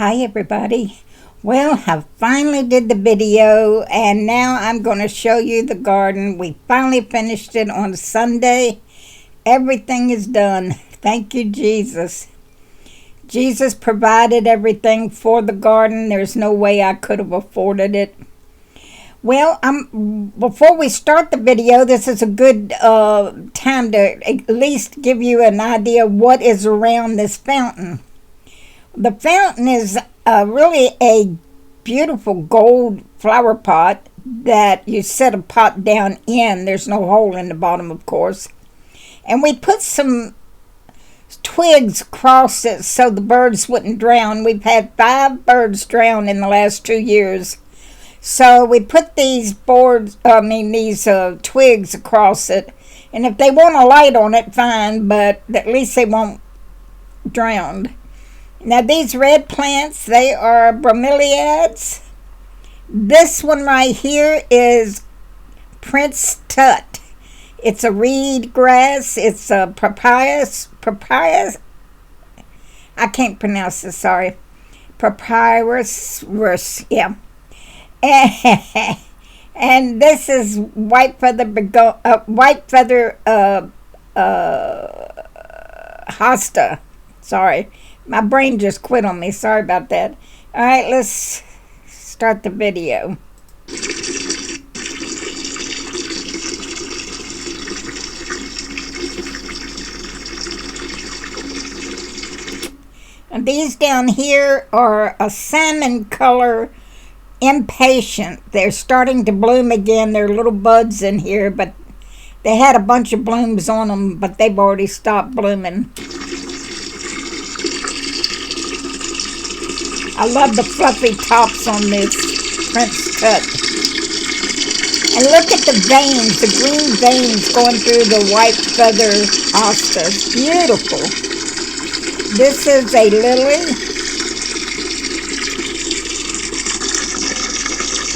Hi everybody. Well, I finally did the video and now I'm going to show you the garden. We finally finished it on Sunday. Everything is done. Thank you, Jesus. Jesus provided everything for the garden. There's no way I could have afforded it. Well, before we start the video, this is a good time to at least give you an idea of what is around this fountain. The fountain is really a beautiful gold flower pot that you set a pot down in. There's no hole in the bottom, of course. And we put some twigs across it so the birds wouldn't drown. We've had 5 birds drown in the last 2 years. So we put these twigs across it. And if they want a light on it, fine, but at least they won't drown. Now these red plants, they are bromeliads. This one right here is Prince Tut. It's a reed grass. It's a papyrus. I can't pronounce this, sorry. Papyrus, yeah. And this is white feather hosta. Sorry. My brain just quit on me. Sorry about that. All right, let's start the video. And these down here are a salmon color impatient. They're starting to bloom again. There are little buds in here, but they had a bunch of blooms on them, but they've already stopped blooming. I love the fluffy tops on this Prince Tut. And look at the veins, the green veins going through the white feather hostas. Beautiful. This is a lily.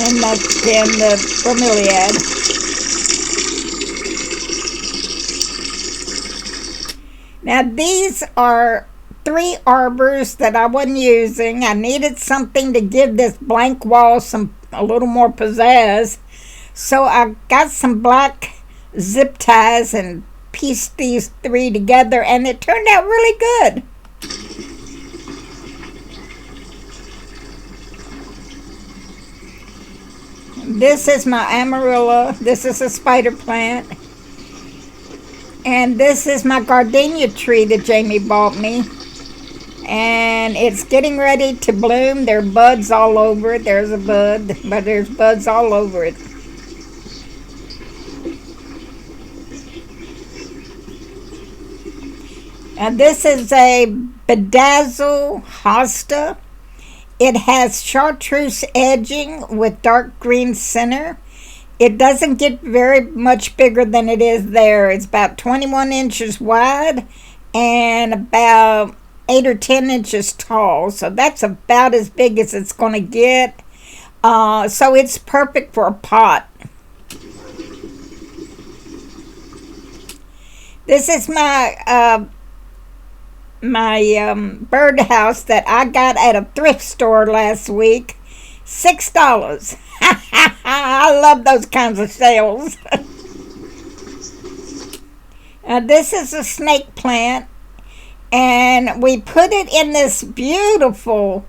And that's again the bromeliad. Now these are 3 arbors that I wasn't using. I needed something to give this blank wall a little more pizzazz. So I got some black zip ties and pieced these 3 together, and it turned out really good. This is my amarilla. This is a spider plant. And this is my gardenia tree that Jamie bought me. And it's getting ready to bloom. There are buds all over it. There's a bud, but there's buds all over it. And this is a bedazzle hosta. It has chartreuse edging with dark green center. It doesn't get very much bigger than it is there. It's about 21 inches wide and about 8 or 10 inches tall, so that's about as big as it's going to get. So it's perfect for a pot. This is my birdhouse that I got at a thrift store last week. $6. I love those kinds of sales. This is a snake plant. And we put it in this beautiful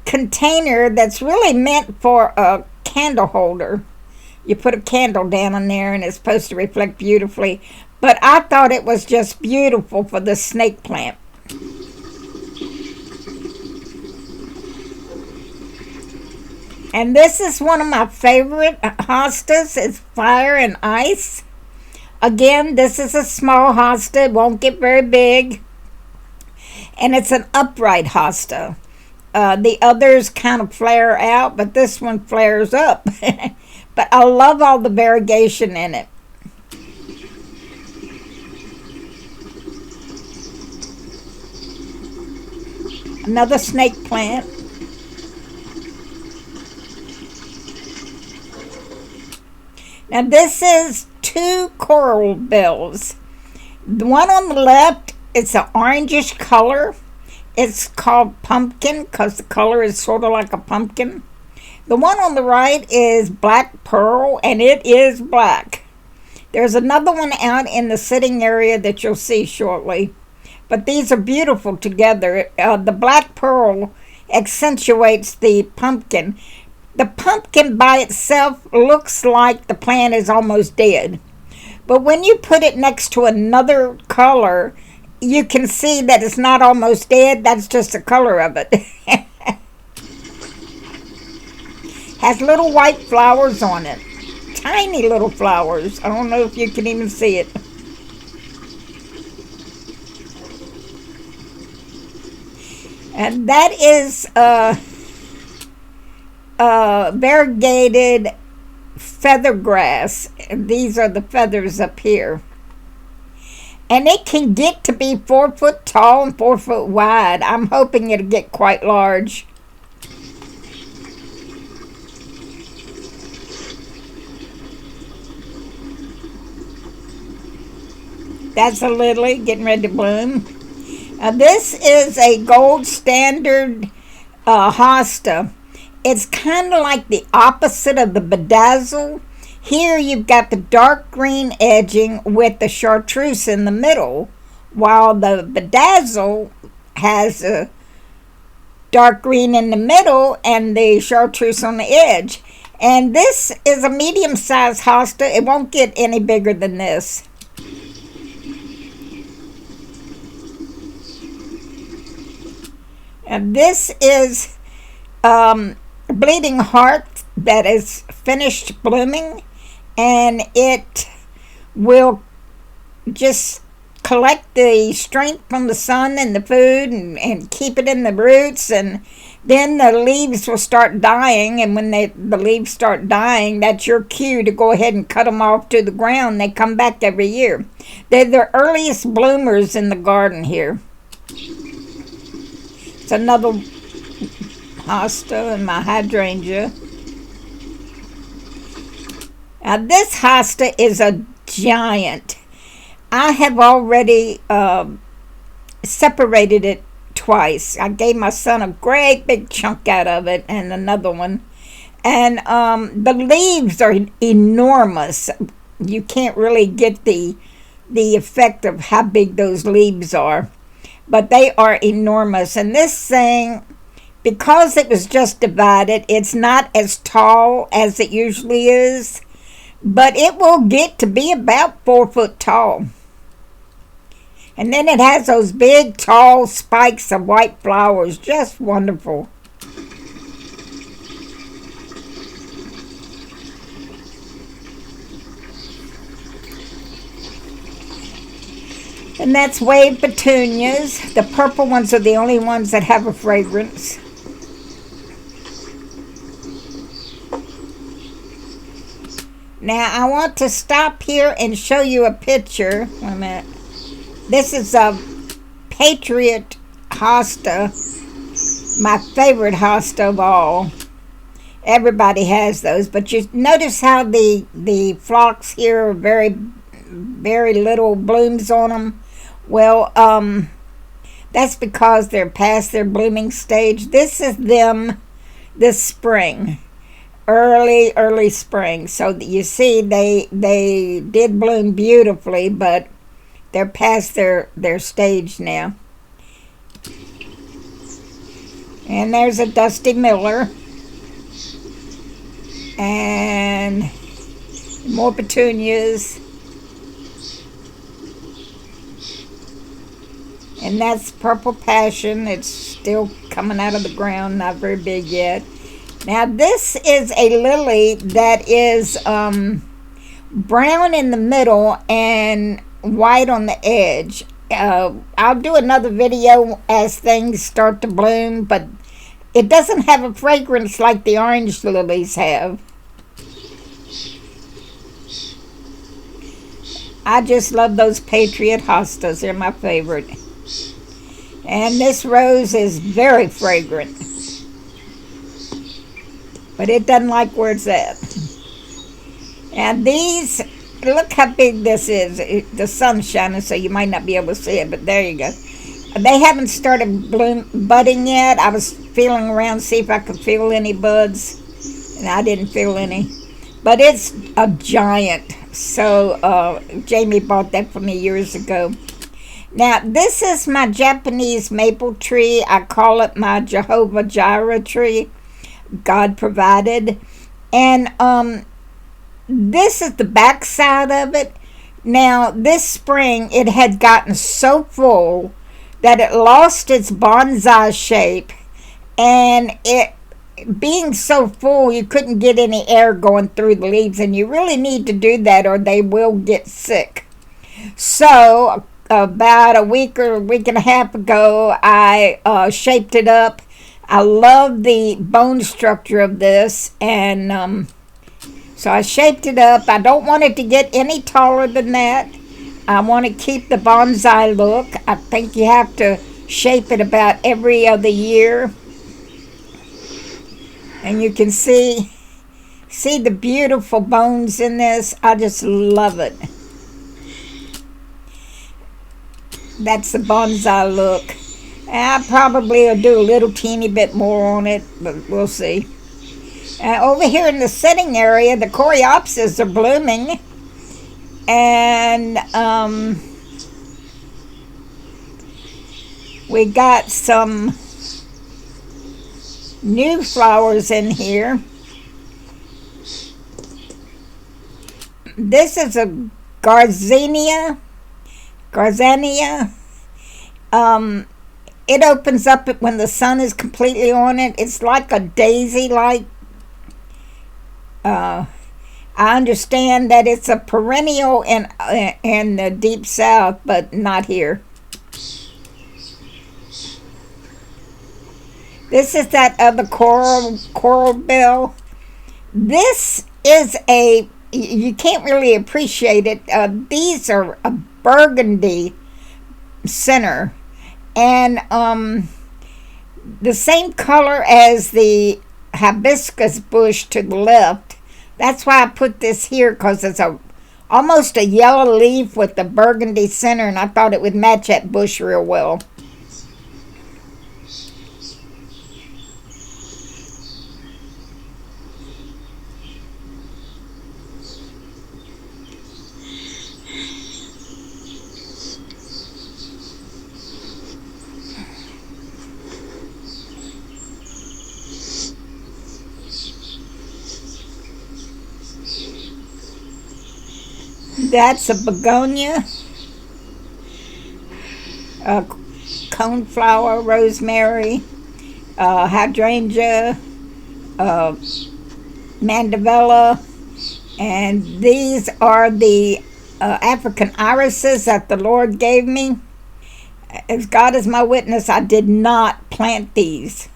container that's really meant for a candle holder. You put a candle down in there and it's supposed to reflect beautifully. But I thought it was just beautiful for the snake plant. And this is one of my favorite hostas. It's fire and ice. Again, this is a small hosta. It won't get very big. And it's an upright hosta. The others kind of flare out, but this one flares up. But I love all the variegation in it. Another snake plant. Now this is 2 coral bells. The one on the left, it's an orangish color. It's called pumpkin because the color is sort of like a pumpkin. The one on the right is black pearl, and it is black. There's another one out in the sitting area that you'll see shortly. But these are beautiful together. The black pearl accentuates the pumpkin. The pumpkin by itself looks like the plant is almost dead. But when you put it next to another color, you can see that it's not almost dead. That's just the color of it. Has little white flowers on it. Tiny little flowers. I don't know if you can even see it. And that is variegated feather grass. These are the feathers up here. And it can get to be 4 foot tall and 4 foot wide. I'm hoping it'll get quite large. That's a lily getting ready to bloom. This is a gold standard hosta. It's kind of like the opposite of the bedazzle. Here you've got the dark green edging with the chartreuse in the middle, while the bedazzle has a dark green in the middle and the chartreuse on the edge. And this is a medium-sized hosta. It won't get any bigger than this. And this is bleeding heart that is finished blooming, and it will just collect the strength from the sun and the food and keep it in the roots, and then the leaves will start dying, and when the leaves start dying, that's your cue to go ahead and cut them off to the ground. They come back every year. They're the earliest bloomers in the garden here. It's another hosta and my hydrangea. Now this hosta is a giant. I have already separated it twice. I gave my son a great big chunk out of it and another one. And the leaves are enormous. You can't really get the effect of how big those leaves are. But they are enormous. And this thing, because it was just divided, it's not as tall as it usually is. But it will get to be about 4 foot tall. And then it has those big, tall spikes of white flowers. Just wonderful. And that's wave petunias. The purple ones are the only ones that have a fragrance. Now I want to stop here and show you a picture. Wait a minute. This is a Patriot hosta, my favorite hosta of all. Everybody has those, but you notice how the phlox here are very, very little blooms on them. Well, that's because they're past their blooming stage. This is them this spring, early spring. So you see, they did bloom beautifully, but they're past their stage now. And there's a Dusty Miller, and more petunias. And that's Purple Passion. It's still coming out of the ground, not very big yet. Now this is a lily that is brown in the middle and white on the edge. I'll do another video as things start to bloom, but it doesn't have a fragrance like the orange lilies have. I just love those Patriot hostas. They're my favorite. And this rose is very fragrant, but it doesn't like where it's at. And these, look how big this is. The sun's shining, so you might not be able to see it, but there you go. They haven't started budding yet. I was feeling around to see if I could feel any buds, and I didn't feel any. But it's a giant. So Jamie bought that for me years ago. Now, this is my Japanese maple tree. I call it my Jehovah Jireh tree. God provided. And this is the back side of it. Now, this spring, it had gotten so full that it lost its bonsai shape. And it being so full, you couldn't get any air going through the leaves. And you really need to do that or they will get sick. So about a week or a week and a half ago, I shaped it up. I love the bone structure of this, and so I shaped it up. I don't want it to get any taller than that. I want to keep the bonsai look. I think you have to shape it about every other year. And you can see the beautiful bones in this. I just love it. That's the bonsai look. I probably will do a little teeny bit more on it, but we'll see. Over here in the sitting area, the coreopsis are blooming. And we got some new flowers in here. This is a Garzania. It opens up when the sun is completely on it. It's like a daisy, I understand that it's a perennial in the deep south, but not here. This is that other coral bell. This is you can't really appreciate it. These are a burgundy center. And the same color as the hibiscus bush to the left. That's why I put this here, because it's almost a yellow leaf with the burgundy center, and I thought it would match that bush real well. That's a begonia, a coneflower, rosemary, hydrangea, mandevilla, and these are the African irises that the Lord gave me. As God is my witness, I did not plant these.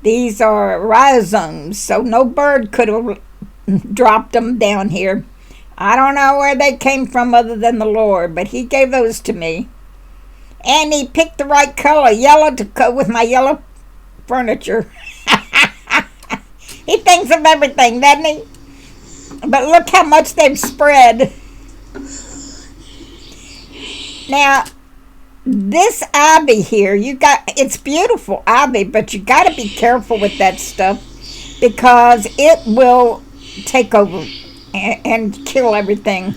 These are rhizomes, so no bird could have dropped them down here. I don't know where they came from other than the Lord, but He gave those to me. And He picked the right color, yellow, to go with my yellow furniture. He thinks of everything, doesn't He? But look how much they've spread. Now, this ivy here, it's beautiful ivy, but you got to be careful with that stuff because it will take over and kill everything.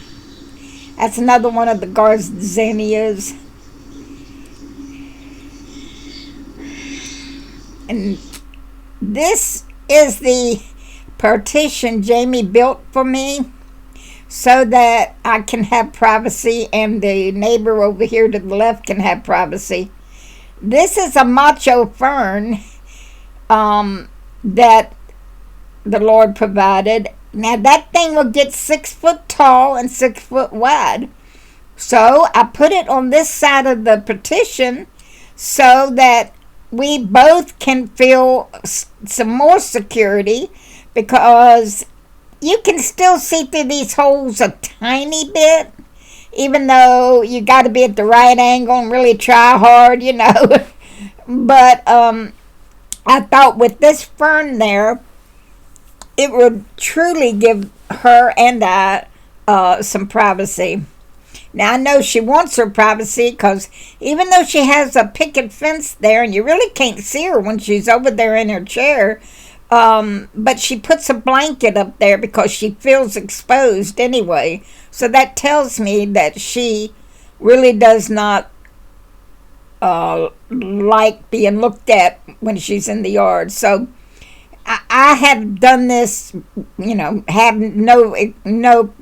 That's another one of the garzanias. And this is the partition Jamie built for me so that I can have privacy and the neighbor over here to the left can have privacy. This is a macho fern that the Lord provided. Now that thing will get 6 foot tall and 6 foot wide. So I put it on this side of the partition so that we both can feel some more security, because you can still see through these holes a tiny bit, even though you got to be at the right angle and really try hard, But I thought with this fern there, it would truly give her and I some privacy. Now, I know she wants her privacy because even though she has a picket fence there and you really can't see her when she's over there in her chair, but she puts a blanket up there because she feels exposed anyway. So that tells me that she really does not like being looked at when she's in the yard. So I have done this, have no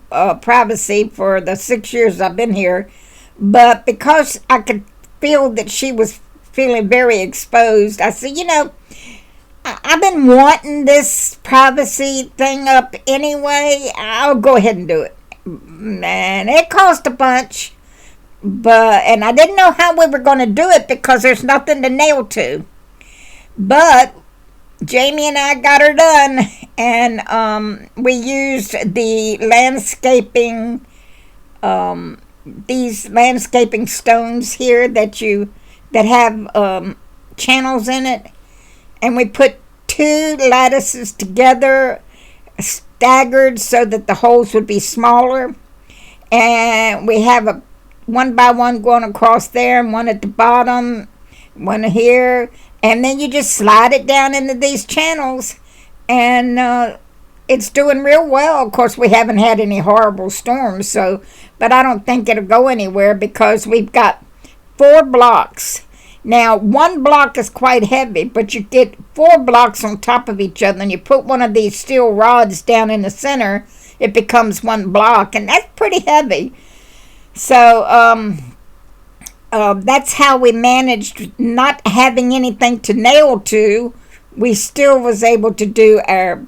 privacy for the 6 years I've been here, but because I could feel that she was feeling very exposed, I said, I've been wanting this privacy thing up anyway. I'll go ahead and do it. And it cost a bunch, and I didn't know how we were going to do it because there's nothing to nail to. But Jamie and I got her done, and we used the landscaping, these landscaping stones here that have channels in it, and we put 2 lattices together, staggered so that the holes would be smaller, and we have a 1 by 1 going across there, and one at the bottom, one here. And then you just slide it down into these channels, and it's doing real well. Of course, we haven't had any horrible storms, but I don't think it'll go anywhere because we've got 4 blocks. Now, 1 block is quite heavy, but you get 4 blocks on top of each other, and you put one of these steel rods down in the center, it becomes 1 block, and that's pretty heavy. So, that's how we managed, not having anything to nail to. We still was able to do our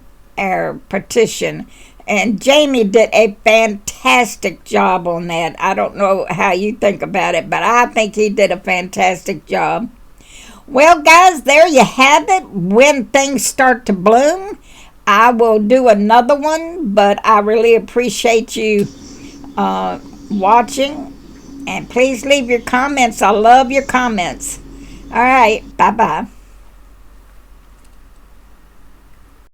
partition, and Jamie did a fantastic job on that. I don't know how you think about it, but I think he did a fantastic job. Well, guys, there you have it. When things start to bloom, I will do another one, but I really appreciate you watching. And please leave your comments. I love your comments. All right. Bye-bye.